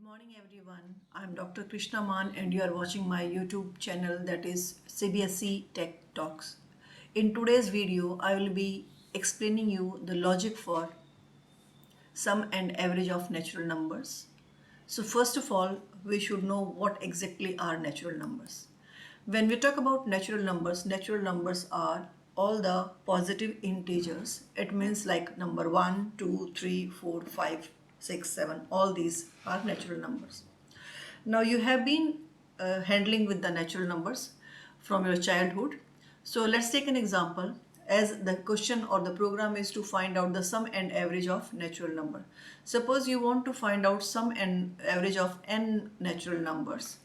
morning everyone. I'm Dr. Krishna Man and you are watching my YouTube channel, that is CBSE TechTalks. In today's video, I will be explaining you the logic for sum and average of natural numbers. So first of all, we should know what exactly are natural numbers. When we talk about natural numbers are all the positive integers. It means like number 1, 2, 3, 4, 5, 6, 7. All these are natural numbers. Now you have been handling with the natural numbers from your childhood. So let's take an example, as the question or the program is to find out the sum and average of natural number. Suppose you want to find out sum and average of n natural numbers.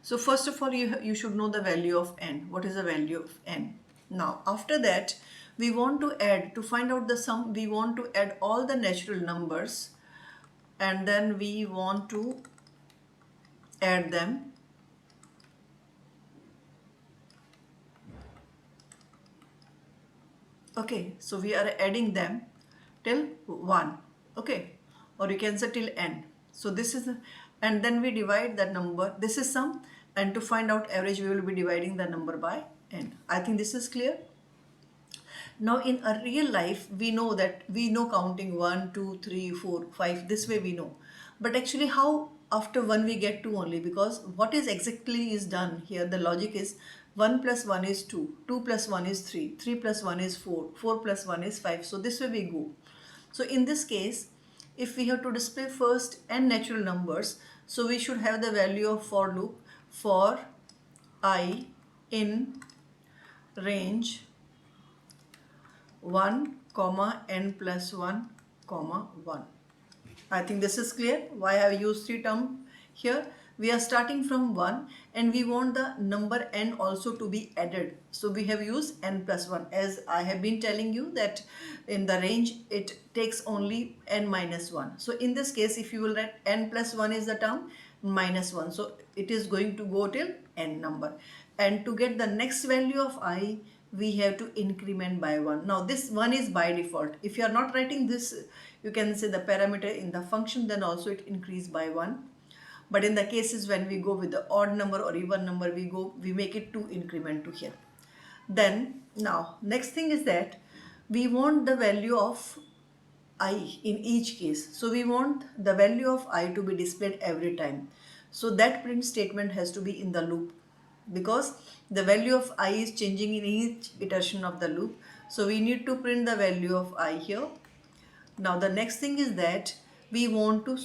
So first of all, you should know the value of n. What is the value of n? Now after that, we want to add, to find out the sum, we want to add all the natural numbers and then we want to add them. Okay, so we are adding them till 1. Okay, or you can say till n. So this is, and then we divide that number. This is sum, and to find out average, we will be dividing the number by n. I think this is clear. Now in a real life, we know that we know counting 1, 2, 3, 4, 5. This way we know. But actually, how after 1 we get 2 only? Because what is exactly is done here, the logic is 1 plus 1 is 2, 2 plus 1 is 3, 3 plus 1 is 4, 4 plus 1 is 5. So this way we go. So in this case, if we have to display first n natural numbers, so we should have the value of for loop for I in range 1 comma n plus 1 comma 1. I think this is clear why I have used three terms here. We are starting from 1 and we want the number n also to be added. So we have used n plus 1, as I have been telling you that in the range it takes only n minus 1. So in this case, if you will write n plus 1 is the term minus 1. So it is going to go till n number. And to get the next value of I, we have to increment by 1. Now this 1 is by default. If you are not writing this, you can say the parameter in the function, then also it increase by 1. But in the cases when we go with the odd number or even number, we make it 2 increment to here. Then now next thing is that we want the value of I in each case. So we want the value of I to be displayed every time. So that print statement has to be in the loop, because the value of I is changing in each iteration of the loop. So we need to print the value of I here. Now the next thing is that we want to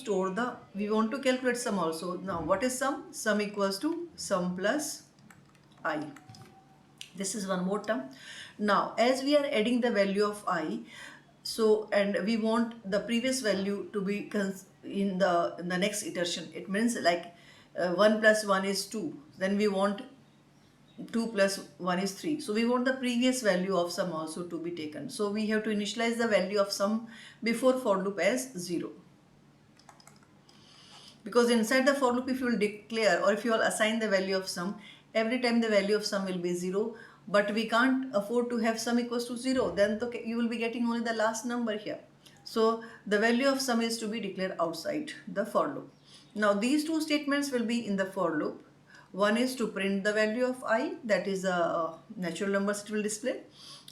calculate sum also. Now what is sum? Sum equals to sum plus I. This is one more term. Now as we are adding the value of I, so and we want the previous value to be in the next iteration. It means like 1 plus 1 is 2. Then we want 2 plus 1 is 3. So we want the previous value of sum also to be taken. So we have to initialize the value of sum before for loop as 0. Because inside the for loop, if you will declare or if you will assign the value of sum, every time the value of sum will be 0. But we can't afford to have sum equals to 0. Then you will be getting only the last number here. So the value of sum is to be declared outside the for loop. Now these two statements will be in the for loop. One is to print the value of I, that is the natural numbers it will display.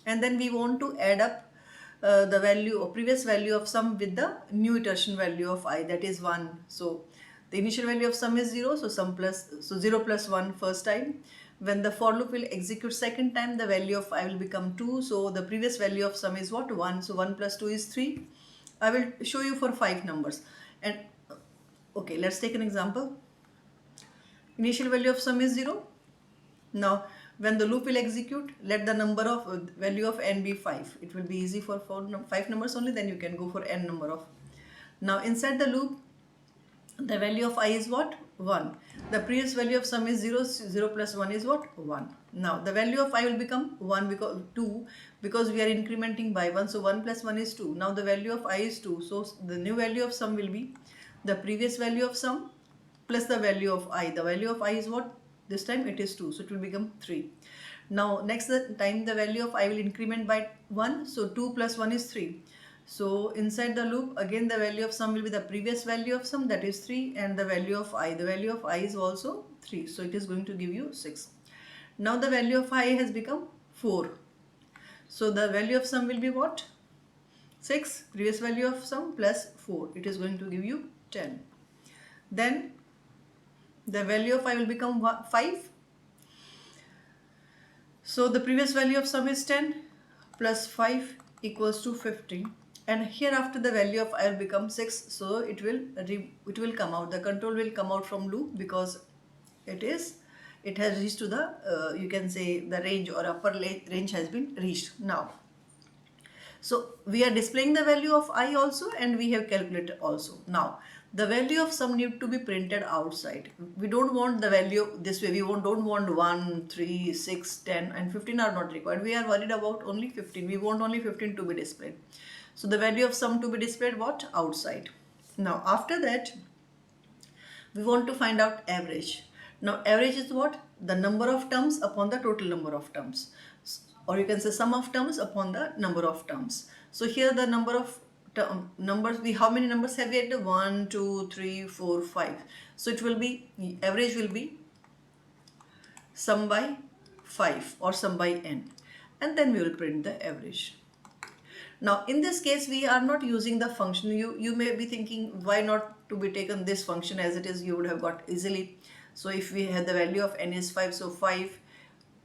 And then we want to add up the value or previous value of sum with the new iteration value of I, that is 1. So the initial value of sum is 0, so 0 plus 1 first time. When the for loop will execute second time, the value of I will become 2. So the previous value of sum is what? 1. So 1 plus 2 is 3. I will show you for 5 numbers. And okay, let's take an example. Initial value of sum is 0. Now when the loop will execute, let the number of value of n be 5. It will be easy for 5 numbers only, then you can go for n number of. Now inside the loop, the value of I is what? 1. The previous value of sum is 0. 0 plus 1 is what? 1. Now the value of I will become 1 because 2, because we are incrementing by 1. So 1 plus 1 is 2. Now the value of I is 2. So the new value of sum will be the previous value of sum plus the value of I. The value of I is what? This time it is 2. So it will become 3. Now next time the value of I will increment by 1. So 2 plus 1 is 3. So inside the loop, again the value of sum will be the previous value of sum, that is 3, and the value of I. The value of I is also 3. So it is going to give you 6. Now the value of I has become 4. So the value of sum will be what? 6, previous value of sum plus 4. It is going to give you 10. Then the value of I will become 5. So the previous value of sum is 10 plus 5 equals to 15, and hereafter the value of I will become 6. So it will come out, the control will come out from loop, because it has reached to the you can say the range, or upper range has been reached now. So we are displaying the value of I also, and we have calculated also. Now the value of sum need to be printed outside. We don't want the value this way. We don't want 1, 3, 6, 10 and 15 are not required. We are worried about only 15. We want only 15 to be displayed. So the value of sum to be displayed what? Outside. Now after that, we want to find out average. Now average is what? The number of terms upon the total number of terms, or you can say sum of terms upon the number of terms. So here the number of numbers, how many numbers have we had? 1, 2, 3, 4, 5. So it will be, average will be sum by 5 or sum by n, and then we will print the average. Now in this case we are not using the function. You may be thinking, why not to be taken this function as it is, you would have got easily. So if we have the value of n is 5, so 5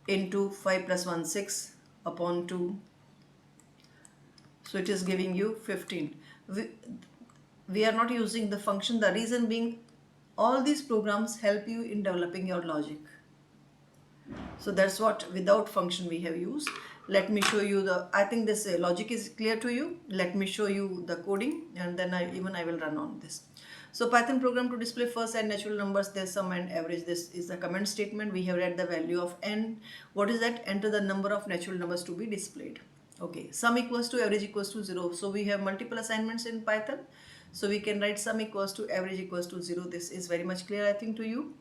into 5 plus 1, 6 upon 2, so it is giving you 15. We are not using the function. The reason being, all these programs help you in developing your logic. So that's what without function we have used. Let me show you the, I think this logic is clear to you. Let me show you the coding, and then I will run on this. So Python program to display first and natural numbers, their sum and average. This is the comment statement. We have read the value of n. What is that? Enter the number of natural numbers to be displayed. Okay, sum equals to average equals to 0. So we have multiple assignments in Python. So we can write sum equals to average equals to 0. This is very much clear, I think, to you.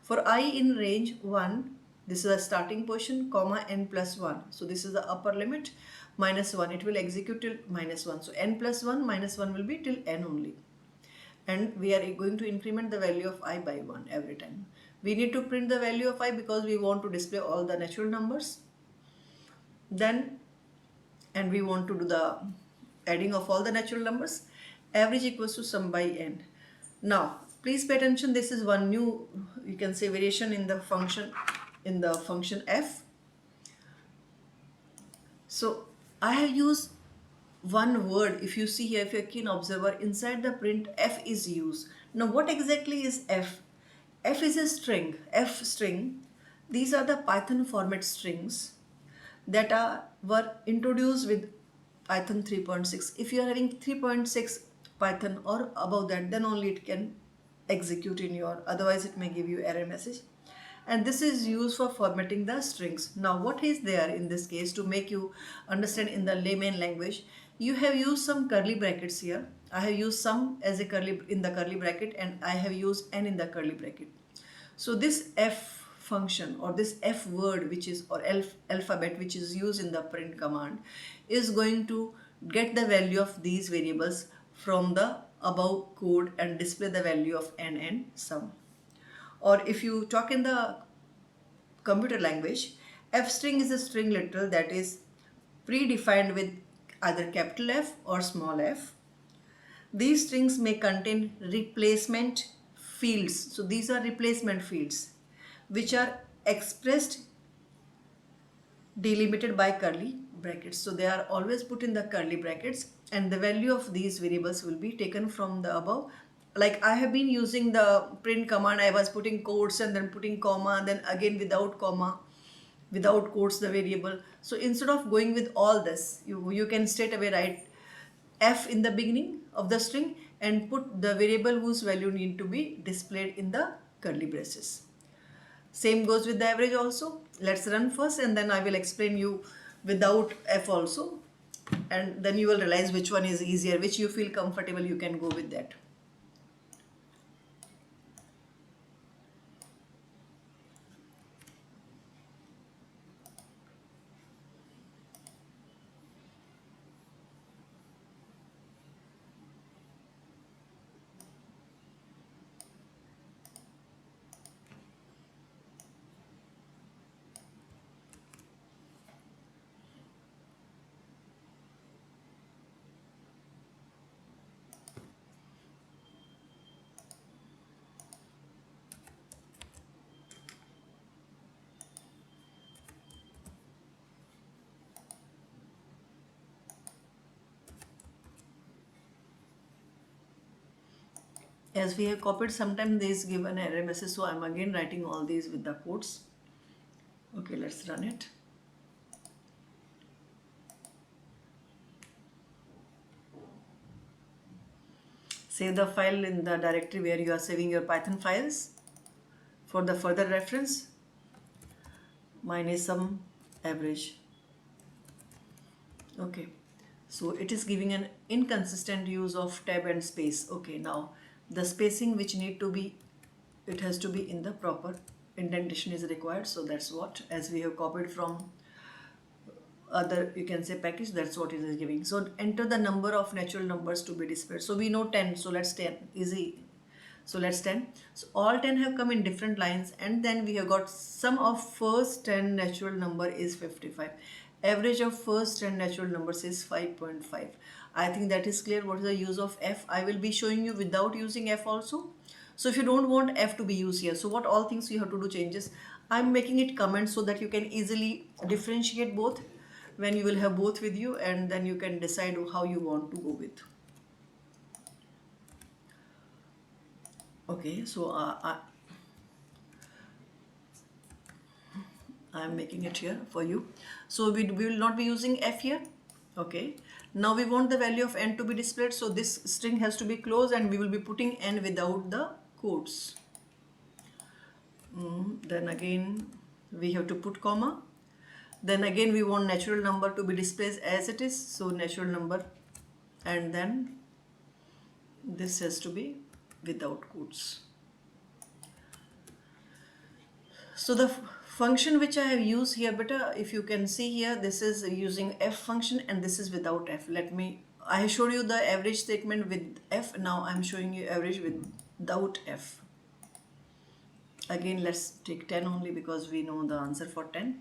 For I in range 1, this is a starting position, comma n plus 1. So this is the upper limit, minus 1. It will execute till minus 1. So n plus 1 minus 1 will be till n only. And we are going to increment the value of I by 1 every time. We need to print the value of I because we want to display all the natural numbers. Then, and we want to do the adding of all the natural numbers. Average equals to sum by n. Now, please pay attention. This is one new, you can say, variation in the function f. So I have used one word. If you see here, if you're a keen observer, inside the print f is used. Now what exactly is f? F is a string, f string. These are the Python format strings that were introduced with Python 3.6. If you are having 3.6 Python or above that, then only it can execute in your, otherwise it may give you error message. And this is used for formatting the strings. Now what is there in this case to make you understand in the layman language? You have used some curly brackets here. I have used sum as a curly in the curly bracket, and I have used n in the curly bracket. So this f function, or this f word, which is, or alphabet, which is used in the print command, is going to get the value of these variables from the above code and display the value of n and sum. Or if you talk in the computer language, f string is a string literal that is predefined with either capital F or small f. These strings may contain replacement fields. So these are replacement fields which are expressed delimited by curly brackets. So they are always put in the curly brackets, and the value of these variables will be taken from the above. Like I have been using the print command, I was putting quotes and then putting comma, then again without comma, without quotes the variable. So instead of going with all this, you can straight away write f in the beginning of the string and put the variable whose value need to be displayed in the curly braces. Same goes with the average also. Let's run first, and then I will explain you without f also, and then you will realize which one is easier, which you feel comfortable, you can go with that. As we have copied, sometimes they is given error message, so I'm again writing all these with the codes. Okay, let's run it. Save the file in the directory where you are saving your Python files for the further reference. Mine is some average. Okay, so it is giving an inconsistent use of tab and space. Okay, now the spacing which need to be, it has to be in the proper indentation is required. So that's what, as we have copied from other, you can say package, that's what it is giving. So enter the number of natural numbers to be displayed. So we know 10, so let's 10, easy. So let's 10. So all 10 have come in different lines, and then we have got sum of first 10 natural number is 55. Average of first 10 natural numbers is 5.5. I think that is clear. What is the use of f? I will be showing you without using f also. So if you don't want f to be used here, so what all things you have to do changes. I'm making it comment so that you can easily differentiate both when you will have both with you, and then you can decide how you want to go with. Okay, so I'm making it here for you. So we will not be using f here. Okay, now we want the value of n to be displayed, so this string has to be closed and we will be putting n without the quotes. Then again we have to put comma. Then again we want natural number to be displayed as it is, so natural number, and then this has to be without quotes. So the function which I have used here, beta, if you can see here, this is using f function and this is without f. I showed you the average statement with f, now I'm showing you average without f. Again, let's take 10 only because we know the answer for 10.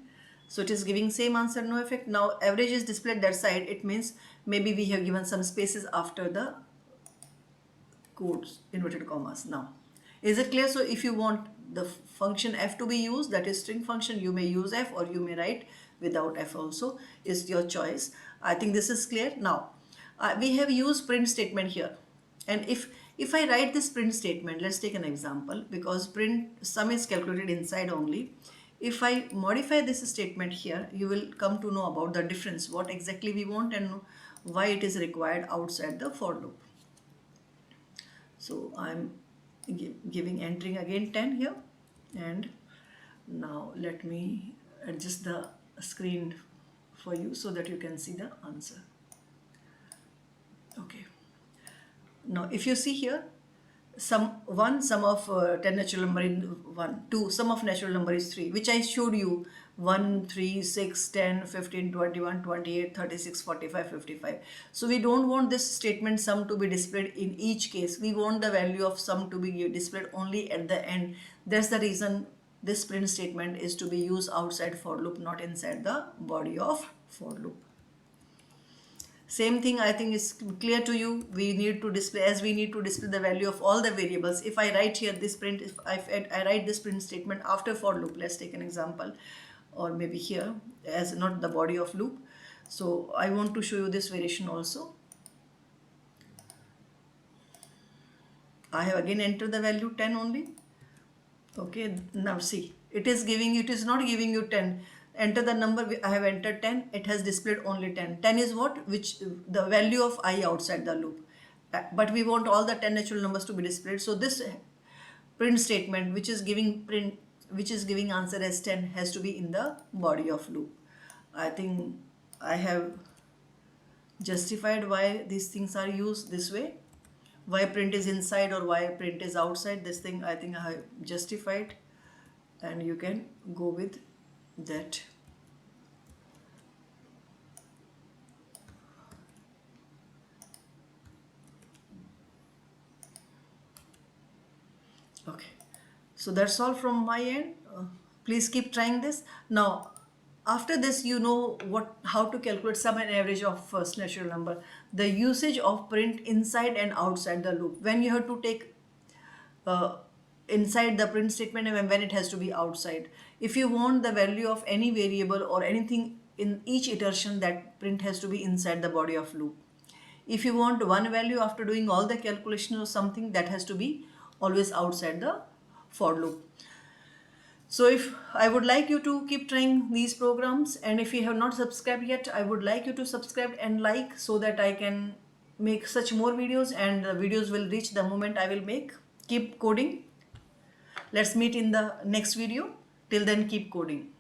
So it is giving same answer, no effect. Now average is displayed that side, it means maybe we have given some spaces after the quotes, inverted commas. Now, is it clear? So if you want the function f to be used, that is string function, you may use f or you may write without f also, is your choice. I think this is clear. Now, we have used print statement here. And if I write this print statement, let's take an example, because print sum is calculated inside only. If I modify this statement here, you will come to know about the difference, what exactly we want and why it is required outside the for loop. So I'm entering again 10 here, and now let me adjust the screen for you so that you can see the answer. Okay, now if you see here, sum of 10 natural number in 1, 2, sum of natural number is 3, which I showed you, 1, 3, 6, 10, 15, 21, 28, 36, 45, 55. So we don't want this statement sum to be displayed in each case. We want the value of sum to be displayed only at the end. That's the reason this print statement is to be used outside for loop, not inside the body of for loop. Same thing I think is clear to you. We need to display, as we need to display the value of all the variables. If I write here this print, if I write this print statement after for loop, let's take an example, or maybe here as not the body of loop. So I want to show you this variation also. I have again entered the value 10 only. Okay, now see, it is not giving you 10. Enter the number, I have entered 10, it has displayed only 10. 10 is what? Which the value of I outside the loop. But we want all the 10 natural numbers to be displayed. So this print statement which is giving answer as 10 has to be in the body of loop. I think I have justified why these things are used this way. Why print is inside or why print is outside, this thing I think I have justified, and you can go with that. Okay, so that's all from my end. Please keep trying this. Now after this, you know how to calculate sum and average of first natural number. The usage of print inside and outside the loop, when you have to take inside the print statement and when it has to be outside. If you want the value of any variable or anything in each iteration, that print has to be inside the body of loop. If you want one value after doing all the calculations or something, that has to be always outside the for loop. So if I would like you to keep trying these programs, and if you have not subscribed yet, I would like you to subscribe and like, so that I can make such more videos and the videos will reach the moment I will make. Keep coding. Let's meet in the next video. Till then, keep coding.